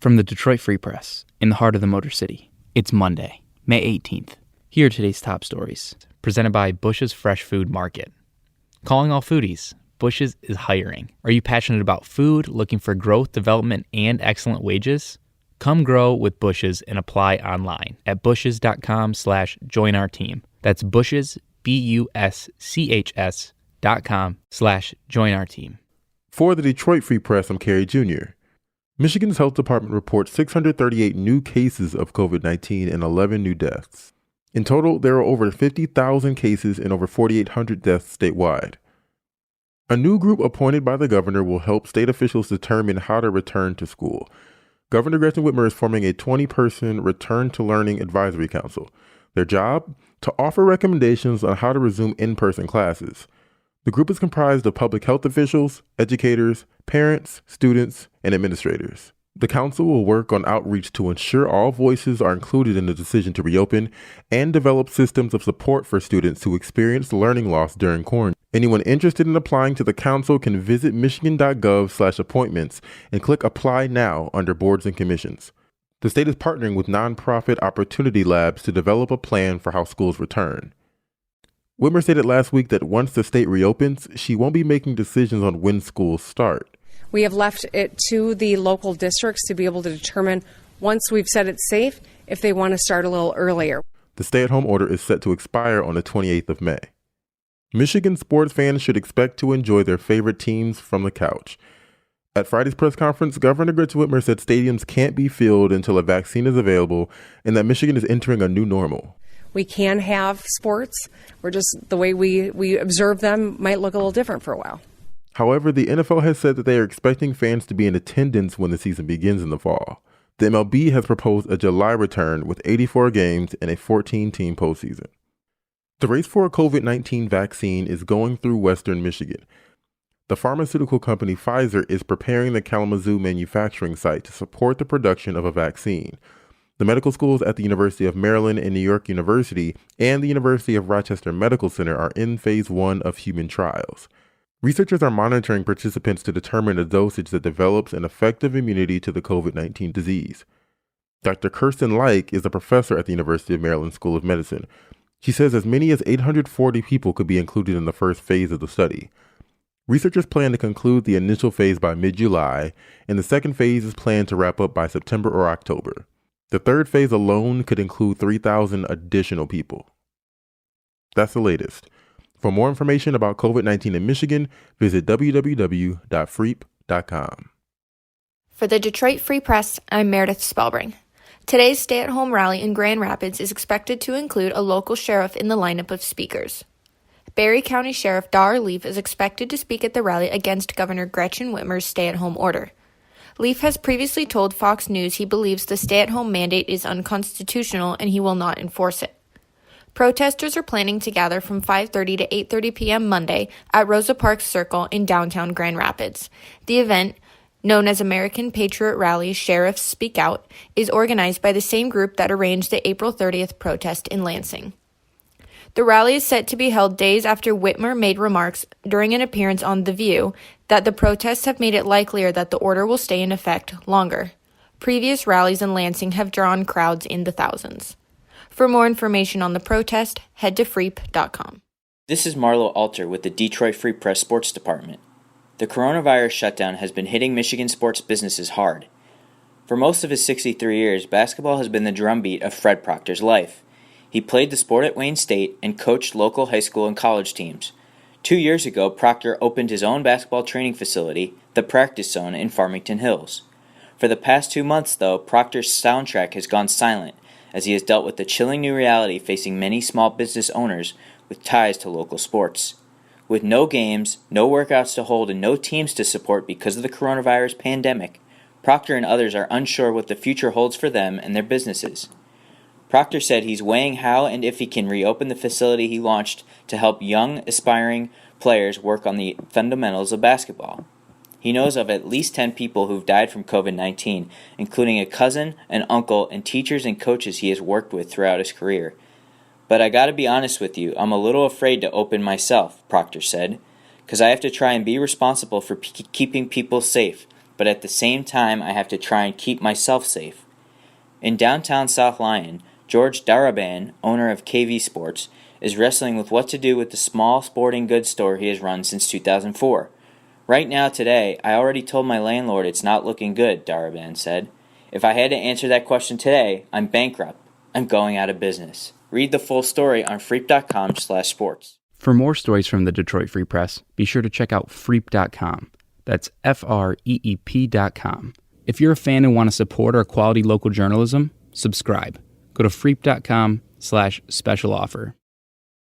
From the Detroit Free Press, in the heart of the Motor City, it's Monday, May 18th. Here are today's top stories, presented by Bush's Fresh Food Market. Calling all foodies, Bush's is hiring. Are you passionate about food, looking for growth, development, and excellent wages? Come grow with Bush's and apply online at bushes.com/join our team. That's Bush's, BUSCHS.com/join our team. For the Detroit Free Press, I'm Kerry Jr. Michigan's Health Department reports 638 new cases of COVID-19 and 11 new deaths. In total, there are over 50,000 cases and over 4,800 deaths statewide. A new group appointed by the governor will help state officials determine how to return to school. Governor Gretchen Whitmer is forming a 20-person Return to Learning Advisory Council. Their job? To offer recommendations on how to resume in-person classes. The group is comprised of public health officials, educators, parents, students, and administrators. The council will work on outreach to ensure all voices are included in the decision to reopen and develop systems of support for students who experienced learning loss during quarantine. Anyone interested in applying to the council can visit michigan.gov/appointments and click Apply Now under Boards and Commissions. The state is partnering with nonprofit Opportunity Labs to develop a plan for how schools return. Whitmer stated last week that once the state reopens, she won't be making decisions on when schools start. We have left it to the local districts to be able to determine, once we've said it's safe, if they want to start a little earlier. The stay-at-home order is set to expire on the 28th of May. Michigan sports fans should expect to enjoy their favorite teams from the couch. At Friday's press conference, Governor Gretchen Whitmer said stadiums can't be filled until a vaccine is available and that Michigan is entering a new normal. We can have sports. We're just, the way we observe them might look a little different for a while. However, the NFL has said that they are expecting fans to be in attendance when the season begins in the fall. The MLB has proposed a July return with 84 games and a 14-team postseason. The race for a COVID-19 vaccine is going through Western Michigan. The pharmaceutical company Pfizer is preparing the Kalamazoo manufacturing site to support the production of a vaccine. The medical schools at the University of Maryland and New York University and the University of Rochester Medical Center are in phase 1 of human trials. Researchers are monitoring participants to determine a dosage that develops an effective immunity to the COVID-19 disease. Dr. Kirsten Leik is a professor at the University of Maryland School of Medicine. She says as many as 840 people could be included in the first phase of the study. Researchers plan to conclude the initial phase by mid-July, and the second phase is planned to wrap up by September or October. The third phase alone could include 3,000 additional people. That's the latest. For more information about COVID-19 in Michigan, visit www.freep.com. For the Detroit Free Press, I'm Meredith Spellbring. Today's stay-at-home rally in Grand Rapids is expected to include a local sheriff in the lineup of speakers. Barry County Sheriff Dar Leaf is expected to speak at the rally against Governor Gretchen Whitmer's stay-at-home order. Leaf has previously told Fox News he believes the stay-at-home mandate is unconstitutional and he will not enforce it. Protesters are planning to gather from 5:30 to 8:30 p.m. Monday at Rosa Parks Circle in downtown Grand Rapids. The event, known as American Patriot Rally Sheriffs Speak Out, is organized by the same group that arranged the April 30th protest in Lansing. The rally is set to be held days after Whitmer made remarks during an appearance on The View that the protests have made it likelier that the order will stay in effect longer. Previous rallies in Lansing have drawn crowds in the thousands. For more information on the protest, head to freep.com. This is Marlo Alter with the Detroit Free Press Sports Department. The coronavirus shutdown has been hitting Michigan sports businesses hard. For most of his 63 years, basketball has been the drumbeat of Fred Proctor's life. He played the sport at Wayne State and coached local high school and college teams. 2 years ago, Proctor opened his own basketball training facility, the Practice Zone, in Farmington Hills. For the past 2 months, though, Proctor's soundtrack has gone silent as he has dealt with the chilling new reality facing many small business owners with ties to local sports. With no games, no workouts to hold, and no teams to support because of the coronavirus pandemic, Proctor and others are unsure what the future holds for them and their businesses. Proctor said he's weighing how and if he can reopen the facility he launched to help young, aspiring players work on the fundamentals of basketball. He knows of at least 10 people who've died from COVID-19, including a cousin, an uncle, and teachers and coaches he has worked with throughout his career. But I gotta be honest with you, I'm a little afraid to open myself, Proctor said, because I have to try and be responsible for keeping people safe, but at the same time I have to try and keep myself safe. In downtown South Lyon, George Daraban, owner of KV Sports, is wrestling with what to do with the small sporting goods store he has run since 2004. Right now, today, I already told my landlord it's not looking good, Daraban said. If I had to answer that question today, I'm bankrupt. I'm going out of business. Read the full story on freep.com/sports. For more stories from the Detroit Free Press, be sure to check out freep.com. That's FREEP.com. If you're a fan and want to support our quality local journalism, subscribe. Go to freep.com/special offer.